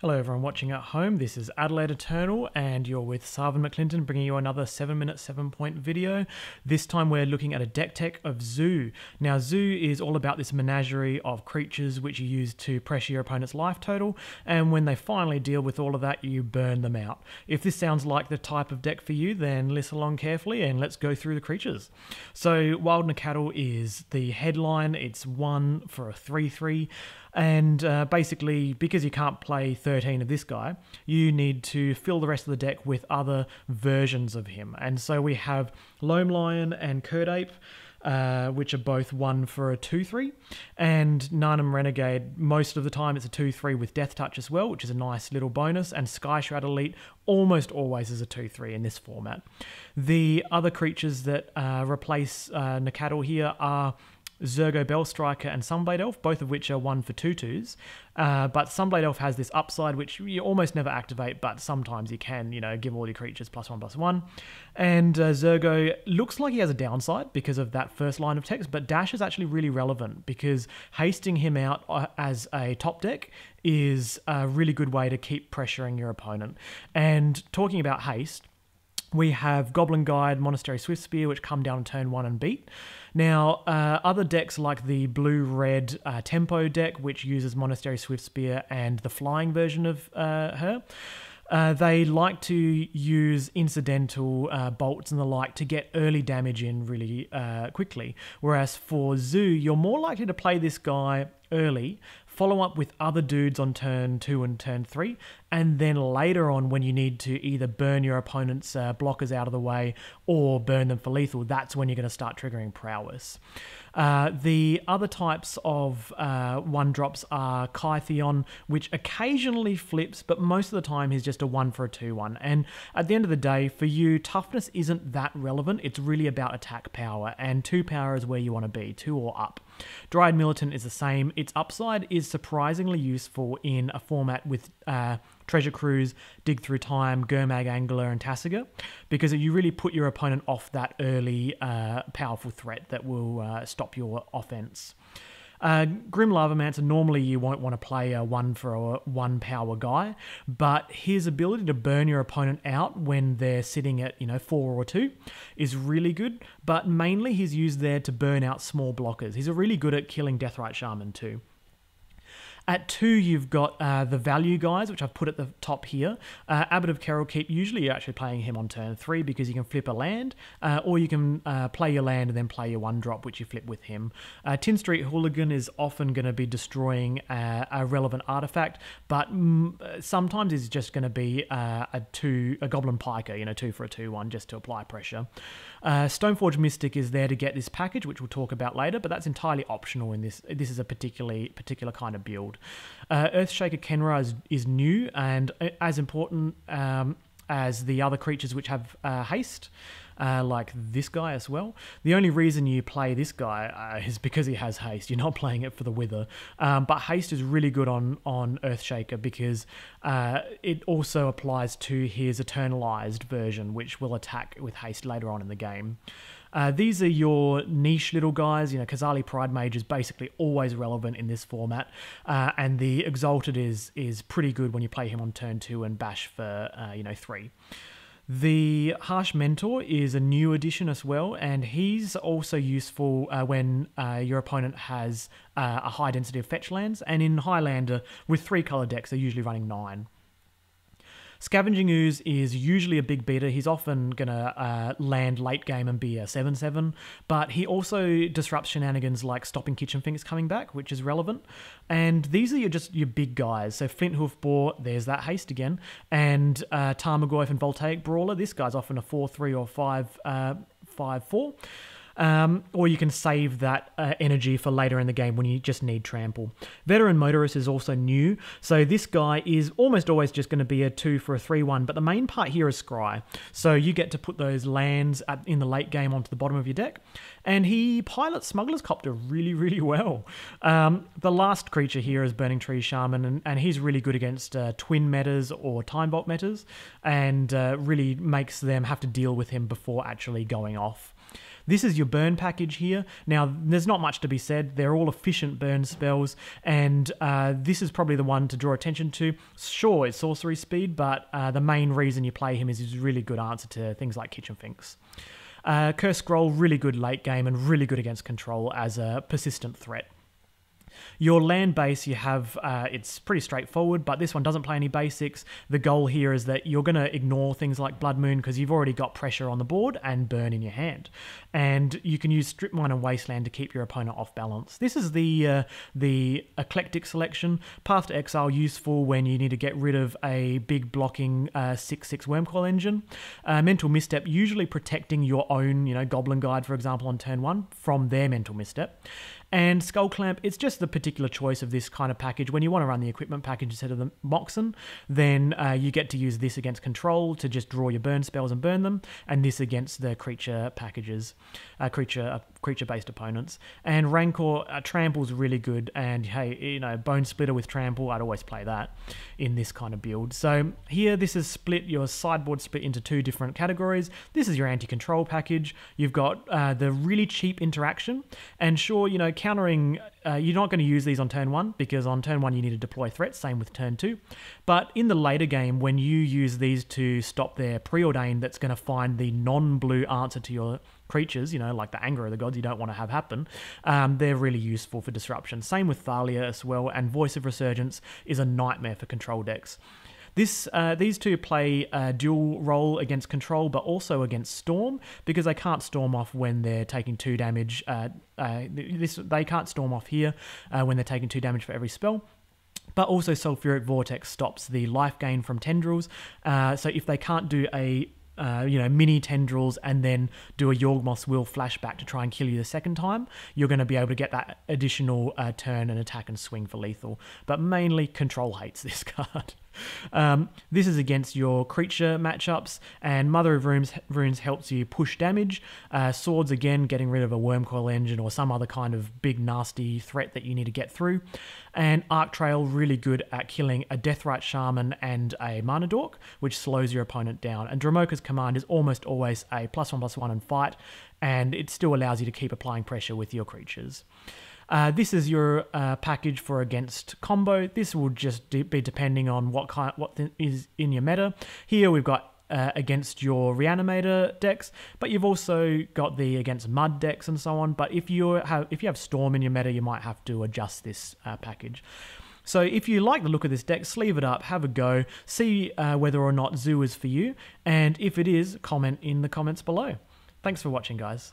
Hello everyone watching at home, this is Adelaide Eternal and you're with Sarvin McClinton bringing you another 7-minute 7-point video. This time we're looking at a deck tech of Zoo. Now Zoo is all about this menagerie of creatures which you use to pressure your opponent's life total, and when they finally deal with all of that you burn them out. If this sounds like the type of deck for you, then listen along carefully and let's go through the creatures. So Wild Nacatl is the headline, it's 1 for a 3/3. And basically, because you can't play 13 of this guy, you need to fill the rest of the deck with other versions of him. And so we have Loam Lion and Kird Ape, which are both 1 for a 2/3. And Narnam Renegade, most of the time it's a 2/3 with Death Touch as well, which is a nice little bonus. And Skyshroud Elite almost always is a 2/3 in this format. The other creatures that replace Nacatl here are Zurgo Bellstriker and Sunblade Elf, both of which are 1 for 2/2s. But Sunblade Elf has this upside, which you almost never activate, but sometimes you can, give all your creatures +1/+1. And Zurgo looks like he has a downside because of that first line of text, but Dash is actually really relevant because hasting him out as a top deck is a really good way to keep pressuring your opponent. And talking about haste, we have Goblin Guide, Monastery Swift Spear, which come down on turn 1 and beat. Now, other decks like the blue-red Tempo deck, which uses Monastery Swift Spear and the flying version of her, they like to use incidental bolts and the like to get early damage in really quickly. Whereas for Zoo, you're more likely to play this guy early, follow up with other dudes on turn 2 and turn 3, and then later on when you need to either burn your opponent's blockers out of the way or burn them for lethal, that's when you're going to start triggering prowess. The other types of 1-drops are Kytheon, which occasionally flips, but most of the time he's just a 1 for a 2/1. And at the end of the day, for you, toughness isn't that relevant. It's really about attack power, and 2 power is where you want to be, 2 or up. Dryad Militant is the same. Its upside is surprisingly useful in a format with Treasure Cruise, Dig Through Time, Gurmag Angler, and Tasigur, because you really put your opponent off that early powerful threat that will stop your offense. Grim Lavamancer, normally you won't want to play a 1 for a 1 power guy, but his ability to burn your opponent out when they're sitting at 4 or 2 is really good, but mainly he's used there to burn out small blockers. He's really good at killing Deathrite Shaman too. At 2, you've got the value guys, which I've put at the top here. Abbot of Keep, usually you're actually playing him on turn 3 because you can flip a land, or you can play your land and then play your 1-drop, which you flip with him. Street Hooligan is often going to be destroying a relevant artifact, but sometimes it's just going to be a Goblin Piker, 2 for a 2/1 just to apply pressure. Stoneforge Mystic is there to get this package, which we'll talk about later, but that's entirely optional in this. This is a particular kind of build. Earthshaker Khenra is new and as important as the other creatures which have haste, like this guy as well. The only reason you play this guy is because he has haste. You're not playing it for the wither. But haste is really good on Earthshaker because it also applies to his eternalized version, which will attack with haste later on in the game. These are your niche little guys. Qasali Pridemage is basically always relevant in this format, and the Exalted is pretty good when you play him on turn 2 and bash for 3. The Harsh Mentor is a new addition as well, and he's also useful when your opponent has a high density of fetch lands, and in Highlander with 3 color decks they're usually running 9. Scavenging Ooze is usually a big beater. He's often going to land late game and be a 7/7, but he also disrupts shenanigans like stopping Kitchen Finks coming back, which is relevant. And these are just your big guys. So Flinthoof Boar, there's that haste again, and Tarmogoyf and Voltaic Brawler. This guy's often a 4/3 or 5/4. Or you can save that energy for later in the game when you just need trample. Veteran Motorist is also new, so this guy is almost always just going to be a 2 for a 3/1, but the main part here is Scry. So you get to put those lands in the late game onto the bottom of your deck, and he pilots Smuggler's Copter really, really well. The last creature here is Burning Tree Shaman, and he's really good against Twin metas or Time Vault metas, and really makes them have to deal with him before actually going off. This is your burn package here. Now, there's not much to be said. They're all efficient burn spells, and this is probably the one to draw attention to. Sure, it's sorcery speed, but the main reason you play him is he's a really good answer to things like Kitchen Finks. Curse Scroll, really good late game and really good against control as a persistent threat. Your land base, you have, it's pretty straightforward, but this one doesn't play any basics. The goal here is that you're going to ignore things like Blood Moon because you've already got pressure on the board and burn in your hand. And you can use Strip Mine and Wasteland to keep your opponent off balance. This is the eclectic selection. Path to Exile, useful when you need to get rid of a big blocking 6/6 Wormcoil engine. Mental Misstep, usually protecting your own, Goblin Guide, for example, on turn 1 from their Mental Misstep. And Skull Clamp, it's just the particular choice of this kind of package. When you want to run the equipment package instead of the Moxen, then you get to use this against control to just draw your burn spells and burn them, and this against the creature packages, creature-based opponents. And Rancor, Trample's really good, and hey, Bone Splitter with Trample, I'd always play that in this kind of build. So here, this is split, your sideboard split into 2 different categories. This is your anti-control package. You've got the really cheap interaction, and sure, countering, you're not going to use these on turn 1 because on turn 1 you need to deploy threats, same with turn 2. But in the later game, when you use these to stop their preordained that's going to find the non-blue answer to your creatures, like the Anger of the Gods you don't want to have happen, they're really useful for disruption. Same with Thalia as well, and Voice of Resurgence is a nightmare for control decks. These two play a dual role against control, but also against Storm, because they can't Storm off when they're taking 2 damage. They can't Storm off here when they're taking 2 damage for every spell. But also Sulfuric Vortex stops the life gain from tendrils. So if they can't do a mini tendrils and then do a Yawgmoth's Will flashback to try and kill you the second time, you're going to be able to get that additional turn and attack and swing for lethal. But mainly Control hates this card. This is against your creature matchups, and Mother of Runes helps you push damage. Swords, again, getting rid of a Wormcoil engine or some other kind of big nasty threat that you need to get through. And Arc Trail, really good at killing a Deathrite Shaman and a Mana Dork, which slows your opponent down. And Dromoka's Command is almost always a +1/+1 and fight, and it still allows you to keep applying pressure with your creatures. This is your package for against combo. This will just be depending on what is in your meta. Here we've got against your Reanimator decks, but you've also got the against Mud decks and so on. But if you have Storm in your meta, you might have to adjust this package. So if you like the look of this deck, sleeve it up, have a go, see whether or not Zoo is for you, and if it is, comment in the comments below. Thanks for watching, guys.